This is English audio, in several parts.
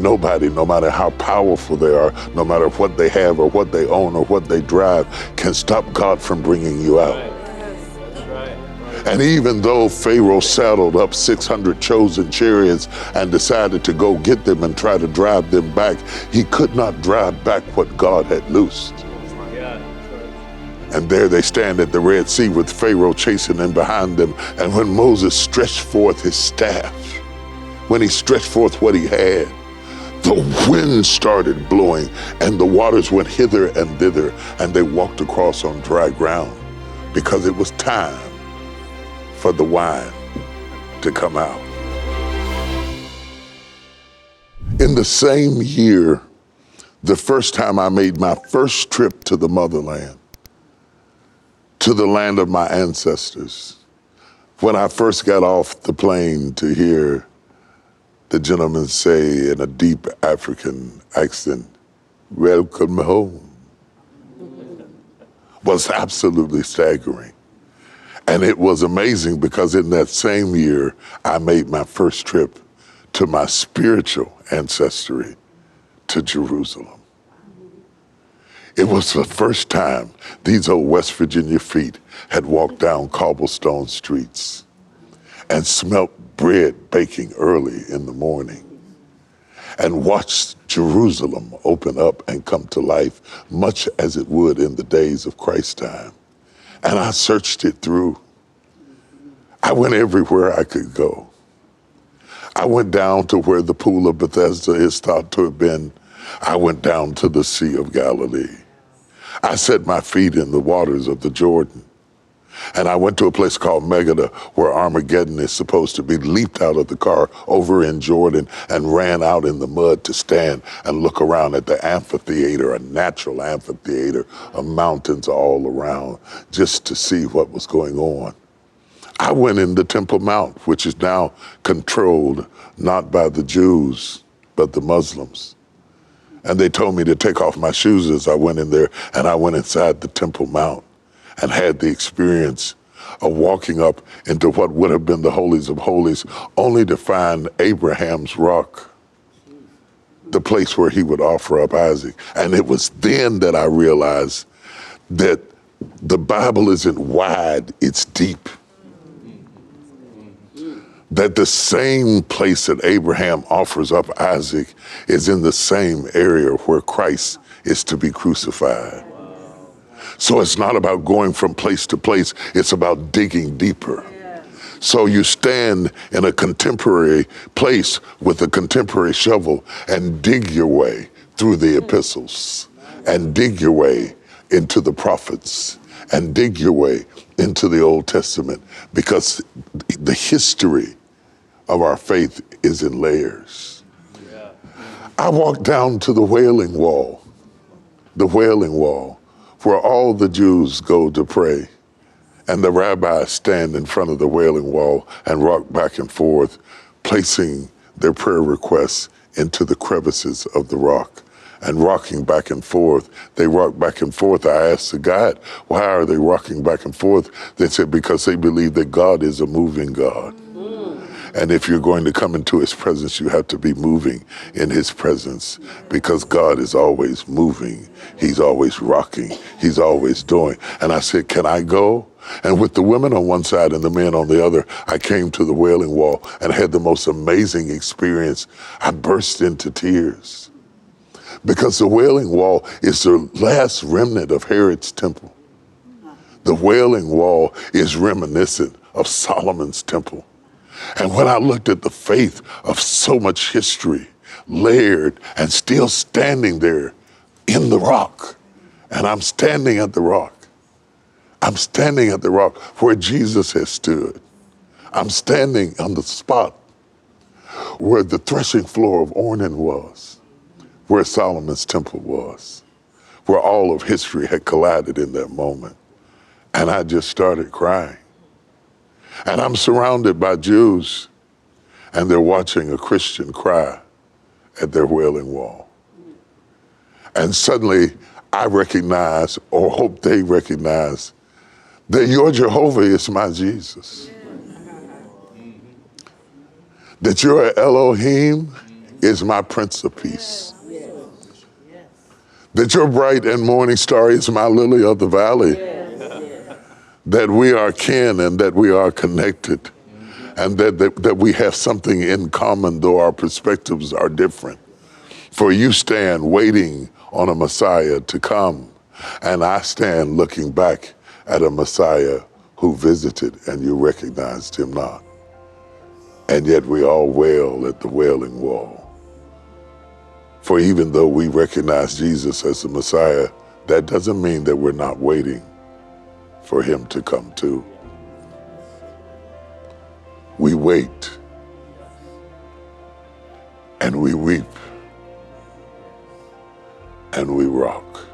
nobody, no matter how powerful they are, no matter what they have or what they own or what they drive, can stop God from bringing you out. That's right. And even though Pharaoh saddled up 600 chosen chariots and decided to go get them and try to drive them back, he could not drive back what God had loosed. And there they stand at the Red Sea with Pharaoh chasing in behind them. And when Moses stretched forth his staff, when he stretched forth what he had, the wind started blowing and the waters went hither and thither, and they walked across on dry ground because it was time for the wine to come out. In the same year, the first time I made my first trip to the motherland, to the land of my ancestors, when I first got off the plane to hear the gentleman say in a deep African accent, "Welcome home," was absolutely staggering. And it was amazing because in that same year, I made my first trip to my spiritual ancestry, to Jerusalem. It was the first time these old West Virginia feet had walked down cobblestone streets and smelt bread baking early in the morning and watched Jerusalem open up and come to life, much as it would in the days of Christ's time. And I searched it through. I went everywhere I could go. I went down to where the pool of Bethesda is thought to have been. I went down to the Sea of Galilee. I set my feet in the waters of the Jordan. And I went to a place called Megiddo, where Armageddon is supposed to be, leaped out of the car over in Jordan and ran out in the mud to stand and look around at the amphitheater, a natural amphitheater of mountains all around, just to see what was going on. I went in the Temple Mount, which is now controlled not by the Jews, but the Muslims. And they told me to take off my shoes as I went in there, and I went inside the Temple Mount and had the experience of walking up into what would have been the holies of holies, only to find Abraham's rock, the place where he would offer up Isaac. And it was then that I realized that the Bible isn't wide, it's deep. That the same place that Abraham offers up Isaac is in the same area where Christ is to be crucified. So it's not about going from place to place, it's about digging deeper. So you stand in a contemporary place with a contemporary shovel and dig your way through the epistles and dig your way into the prophets and dig your way into the Old Testament, because the history of our faith is in layers. I walked down to the Wailing Wall, where all the Jews go to pray, and the rabbis stand in front of the Wailing Wall and rock back and forth, placing their prayer requests into the crevices of the rock and rocking back and forth. They rock back and forth. I asked the guide, why are they rocking back and forth? They said, because they believe that God is a moving God. And if you're going to come into his presence, you have to be moving in his presence, because God is always moving. He's always rocking. He's always doing. And I said, can I go? And with the women on one side and the men on the other, I came to the Wailing Wall and had the most amazing experience. I burst into tears, because the Wailing Wall is the last remnant of Herod's temple. The Wailing Wall is reminiscent of Solomon's temple. And when I looked at the faith of so much history, layered and still standing there in the rock, and I'm standing at the rock. I'm standing at the rock where Jesus has stood. I'm standing on the spot where the threshing floor of Ornan was, where Solomon's temple was, where all of history had collided in that moment. And I just started crying. And I'm surrounded by Jews, and they're watching a Christian cry at their Wailing Wall. And suddenly I recognize, or hope they recognize, that your Jehovah is my Jesus. That your Elohim is my Prince of Peace. That your bright and morning star is my lily of the valley. That we are kin and that we are connected. And that we have something in common, though our perspectives are different. For you stand waiting on a Messiah to come, and I stand looking back at a Messiah who visited and you recognized him not. And yet we all wail at the Wailing Wall. For even though we recognize Jesus as the Messiah, that doesn't mean that we're not waiting for him to come too. We wait and we weep and we rock.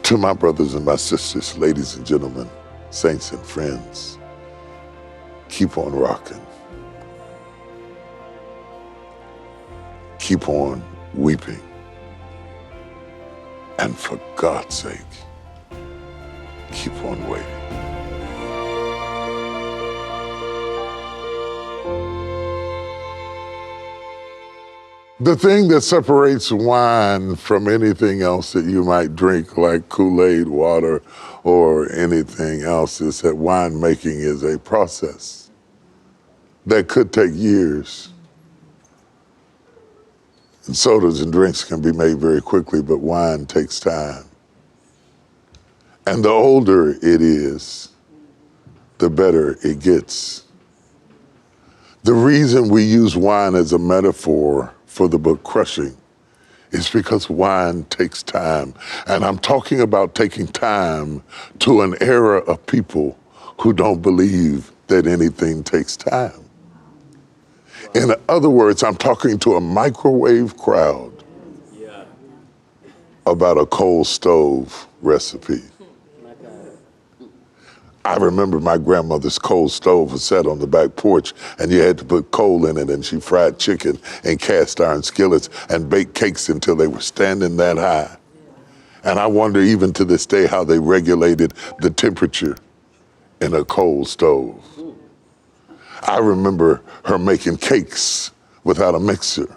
To my brothers and my sisters, ladies and gentlemen, saints and friends, keep on rocking. Keep on weeping. And for God's sake, keep on waiting. The thing that separates wine from anything else that you might drink, like Kool-Aid, water, or anything else, is that wine making is a process that could take years. And sodas and drinks can be made very quickly, but wine takes time. And the older it is, the better it gets. The reason we use wine as a metaphor for the book Crushing is because wine takes time. And I'm talking about taking time to an era of people who don't believe that anything takes time. In other words, I'm talking to a microwave crowd about a coal stove recipe. I remember my grandmother's coal stove was set on the back porch, and you had to put coal in it, and she fried chicken in cast iron skillets and baked cakes until they were standing that high. And I wonder even to this day how they regulated the temperature in a coal stove. I remember her making cakes without a mixer,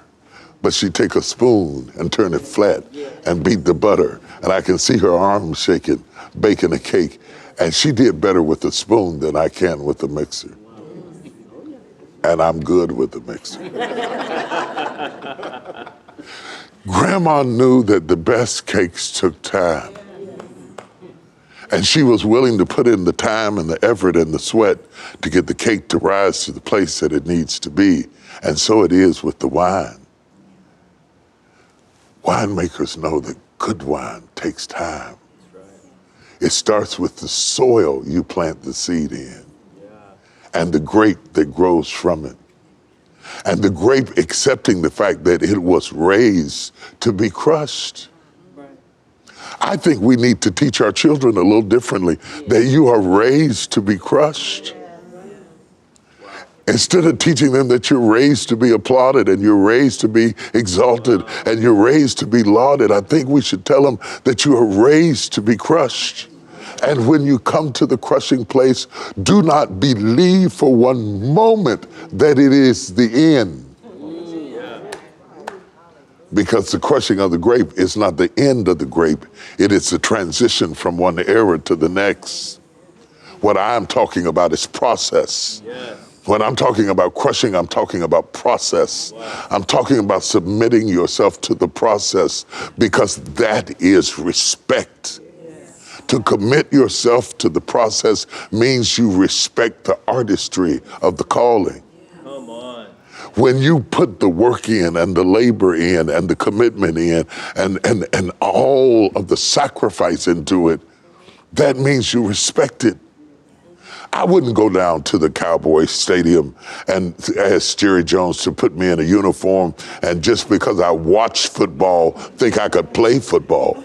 but she'd take a spoon and turn it flat and beat the butter, and I can see her arms shaking, baking a cake. And she did better with the spoon than I can with the mixer. And I'm good with the mixer. Grandma knew that the best cakes took time. And she was willing to put in the time and the effort and the sweat to get the cake to rise to the place that it needs to be. And so it is with the wine. Winemakers know that good wine takes time. It starts with the soil you plant the seed in, and the grape that grows from it, and the grape accepting the fact that it was raised to be crushed. I think we need to teach our children a little differently, that you are raised to be crushed. Instead of teaching them that you're raised to be applauded and you're raised to be exalted and you're raised to be lauded, I think we should tell them that you are raised to be crushed. And when you come to the crushing place, do not believe for one moment that it is the end. Because the crushing of the grape is not the end of the grape. It is the transition from one era to the next. What I'm talking about is process. When I'm talking about crushing, I'm talking about process. I'm talking about submitting yourself to the process, because that is respect. To commit yourself to the process means you respect the artistry of the calling. Come on. When you put the work in and the labor in and the commitment in and all of the sacrifice into it, that means you respect it. I wouldn't go down to the Cowboys Stadium and ask Jerry Jones to put me in a uniform and just because I watch football, think I could play football.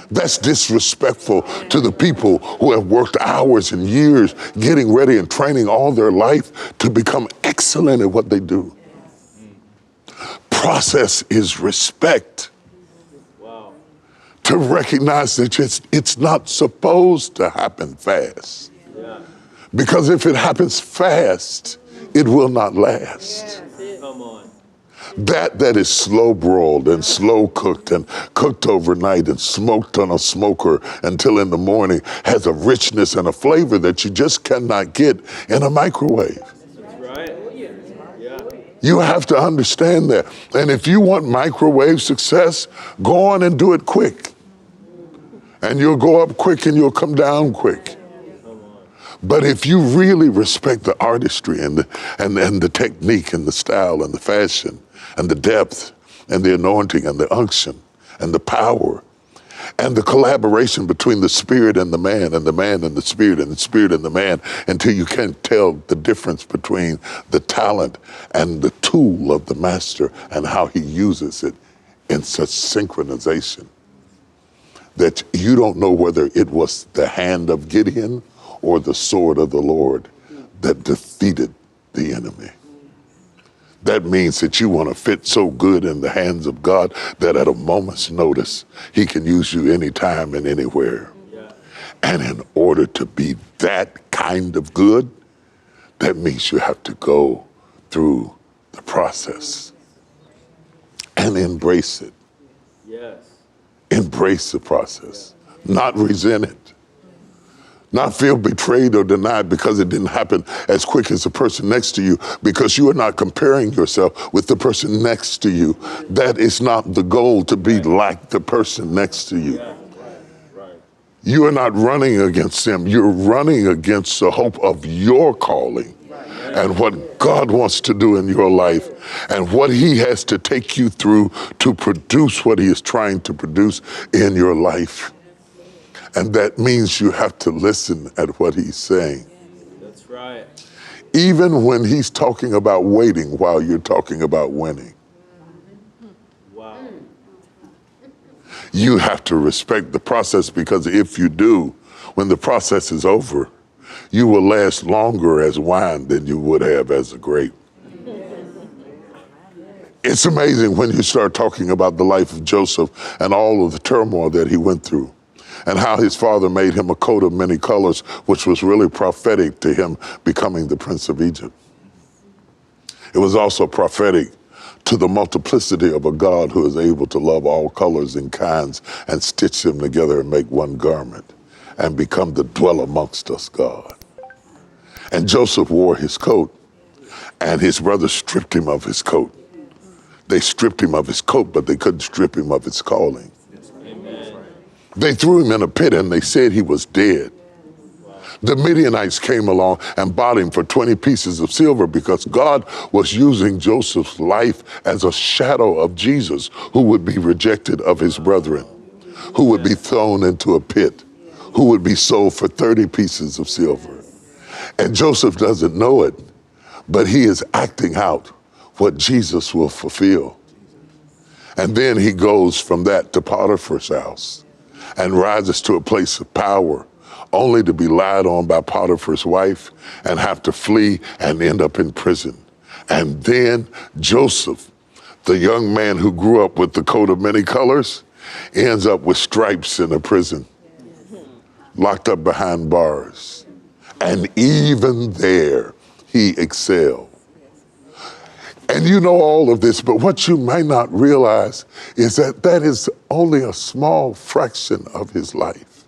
That's disrespectful to the people who have worked hours and years getting ready and training all their life to become excellent at what they do. Process is respect. Wow. To recognize that it's not supposed to happen fast. Because if it happens fast, it will not last. Come on. That is slow broiled and slow cooked and cooked overnight and smoked on a smoker until in the morning has a richness and a flavor that you just cannot get in a microwave. Right. Yeah. You have to understand that. And if you want microwave success, go on and do it quick. And you'll go up quick and you'll come down quick. But if you really respect the artistry and the technique and the style and the fashion and the depth and the anointing and the unction and the power and the collaboration between the spirit and the man and the man and the spirit and the spirit and the man, until you can't tell the difference between the talent and the tool of the master and how he uses it in such synchronization that you don't know whether it was the hand of Gideon or the sword of the Lord that defeated the enemy. That means that you want to fit so good in the hands of God that at a moment's notice, he can use you anytime and anywhere. Yeah. And in order to be that kind of good, that means you have to go through the process and embrace it. Yes. Embrace the process, not resent it. Not feel betrayed or denied because it didn't happen as quick as the person next to you, because you are not comparing yourself with the person next to you. That is not the goal, to be like the person next to you. Yeah. Right. You are not running against them. You're running against the hope of your calling and what God wants to do in your life and what he has to take you through to produce what he is trying to produce in your life. And that means you have to listen at what he's saying. That's right. Even when he's talking about waiting while you're talking about winning. Wow. You have to respect the process, because if you do, when the process is over, you will last longer as wine than you would have as a grape. It's amazing when you start talking about the life of Joseph and all of the turmoil that he went through, and how his father made him a coat of many colors, which was really prophetic to him becoming the Prince of Egypt. It was also prophetic to the multiplicity of a God who is able to love all colors and kinds and stitch them together and make one garment and become the dwell amongst us God. And Joseph wore his coat, and his brothers stripped him of his coat. They stripped him of his coat, but they couldn't strip him of his calling. They threw him in a pit and they said he was dead. The Midianites came along and bought him for 20 pieces of silver, because God was using Joseph's life as a shadow of Jesus, who would be rejected of his brethren, who would be thrown into a pit, who would be sold for 30 pieces of silver. And Joseph doesn't know it, but he is acting out what Jesus will fulfill. And then he goes from that to Potiphar's house and rises to a place of power, only to be lied on by Potiphar's wife and have to flee and end up in prison. And then Joseph, the young man who grew up with the coat of many colors, ends up with stripes in a prison, locked up behind bars. And even there, he excelled. And you know all of this, but what you might not realize is that that is only a small fraction of his life.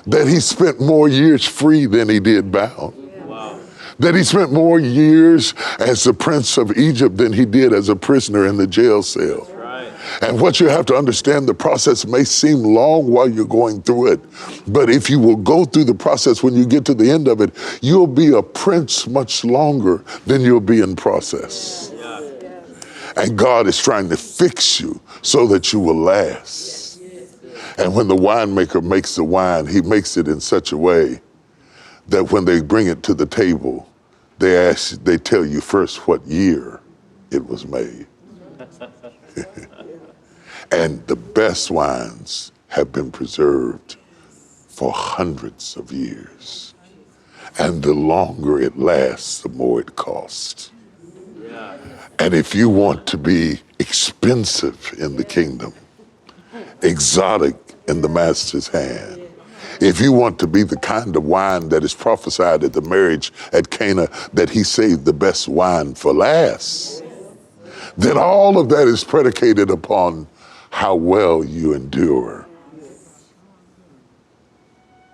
That he spent more years free than he did bound. Wow. That he spent more years as the Prince of Egypt than he did as a prisoner in the jail cell. That's right. And what you have to understand, the process may seem long while you're going through it, but if you will go through the process, when you get to the end of it, you'll be a prince much longer than you'll be in process. And God is trying to fix you so that you will last. And when the winemaker makes the wine, he makes it in such a way that when they bring it to the table, they tell you first what year it was made. And the best wines have been preserved for hundreds of years. And the longer it lasts, the more it costs. And if you want to be expensive in the kingdom, exotic in the master's hand, if you want to be the kind of wine that is prophesied at the marriage at Cana, that he saved the best wine for last, then all of that is predicated upon how well you endure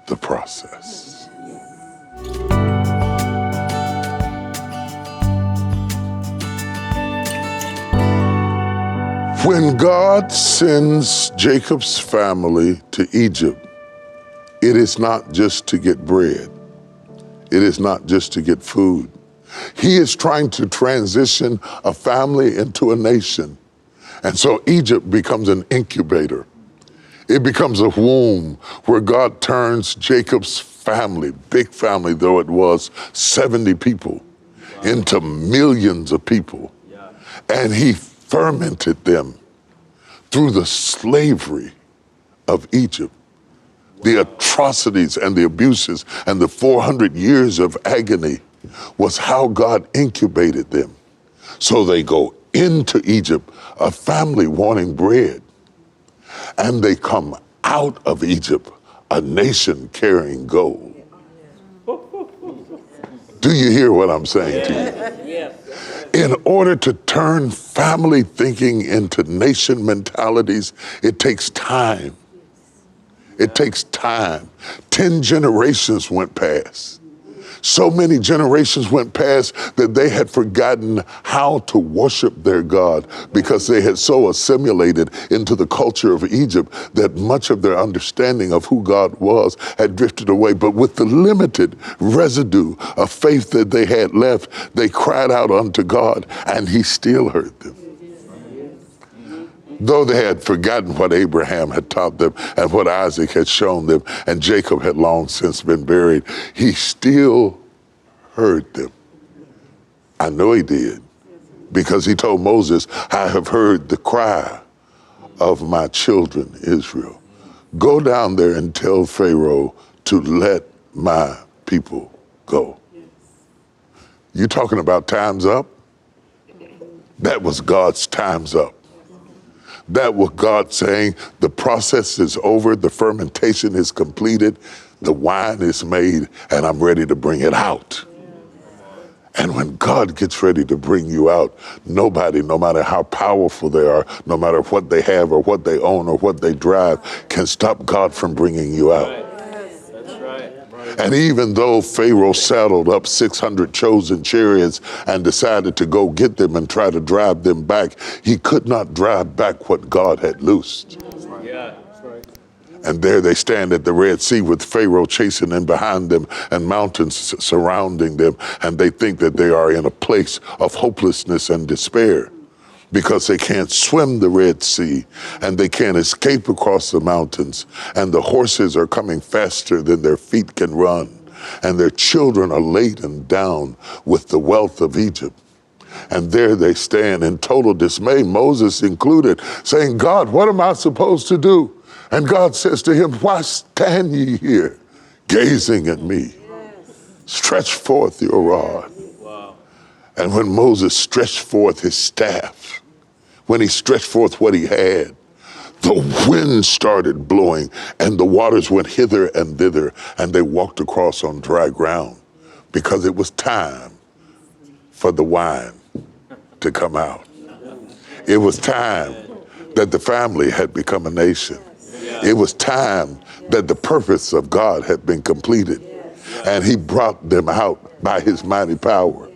the process. When God sends Jacob's family to Egypt, it is not just to get bread. It is not just to get food. He is trying to transition a family into a nation. And so Egypt becomes an incubator. It becomes a womb where God turns Jacob's family, big family though it was, 70 people, into millions of people. And he fermented them through the slavery of Egypt. The atrocities and the abuses and the 400 years of agony was how God incubated them. So they go into Egypt, a family wanting bread, and they come out of Egypt, a nation carrying gold. Do you hear what I'm saying to you? Yes. In order to turn family thinking into nation mentalities, it takes time. It takes time. 10 generations went past. So many generations went past that they had forgotten how to worship their God because they had so assimilated into the culture of Egypt that much of their understanding of who God was had drifted away. But with the limited residue of faith that they had left, they cried out unto God, and he still heard them. Though they had forgotten what Abraham had taught them and what Isaac had shown them, and Jacob had long since been buried, he still heard them. I know he did, because he told Moses, I have heard the cry of my children, Israel. Go down there and tell Pharaoh to let my people go. You talking about time's up? That was God's time's up. That was God saying, the process is over, the fermentation is completed, the wine is made, and I'm ready to bring it out. And when God gets ready to bring you out, nobody, no matter how powerful they are, no matter what they have or what they own or what they drive, can stop God from bringing you out. That's right. And even though Pharaoh saddled up 600 chosen chariots and decided to go get them and try to drive them back, he could not drive back what God had loosed. Yeah, that's right. And there they stand at the Red Sea with Pharaoh chasing in behind them and mountains surrounding them. And they think that they are in a place of hopelessness and despair because they can't swim the Red Sea and they can't escape across the mountains. And the horses are coming faster than their feet can run. And their children are laden down with the wealth of Egypt. And there they stand in total dismay, Moses included, saying, God, what am I supposed to do? And God says to him, why stand ye here gazing at me? Stretch forth your rod. Wow. And when Moses stretched forth his staff, when he stretched forth what he had, the wind started blowing and the waters went hither and thither, and they walked across on dry ground because it was time for the wine to come out. It was time that the family had become a nation. It was time that the purpose of God had been completed. And he brought them out by his mighty power.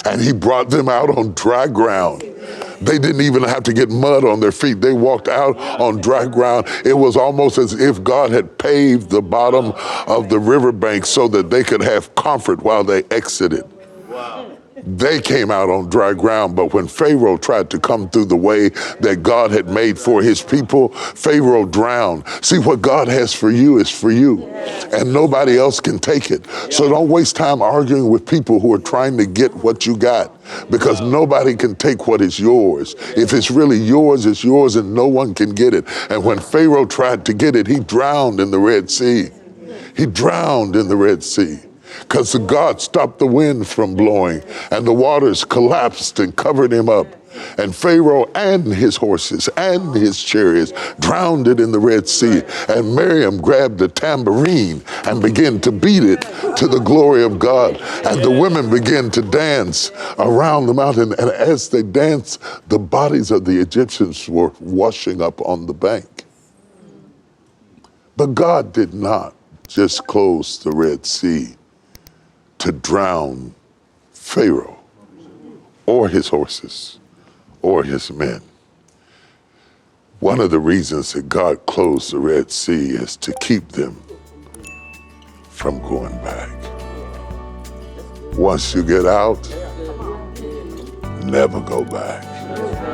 And he brought them out on dry ground. They didn't even have to get mud on their feet. They walked out on dry ground. It was almost as if God had paved the bottom of the riverbank so that they could have comfort while they exited. Wow. They came out on dry ground, but when Pharaoh tried to come through the way that God had made for his people, Pharaoh drowned. See, what God has for you is for you, and nobody else can take it. So don't waste time arguing with people who are trying to get what you got, because nobody can take what is yours. If it's really yours, it's yours, and no one can get it. And when Pharaoh tried to get it, he drowned in the Red Sea. He drowned in the Red Sea. Because God stopped the wind from blowing and the waters collapsed and covered him up. And Pharaoh and his horses and his chariots drowned it in the Red Sea. And Miriam grabbed a tambourine and began to beat it to the glory of God. And the women began to dance around the mountain. And as they danced, the bodies of the Egyptians were washing up on the bank. But God did not just close the Red Sea to drown Pharaoh or his horses or his men. One of the reasons that God closed the Red Sea is to keep them from going back. Once you get out, never go back.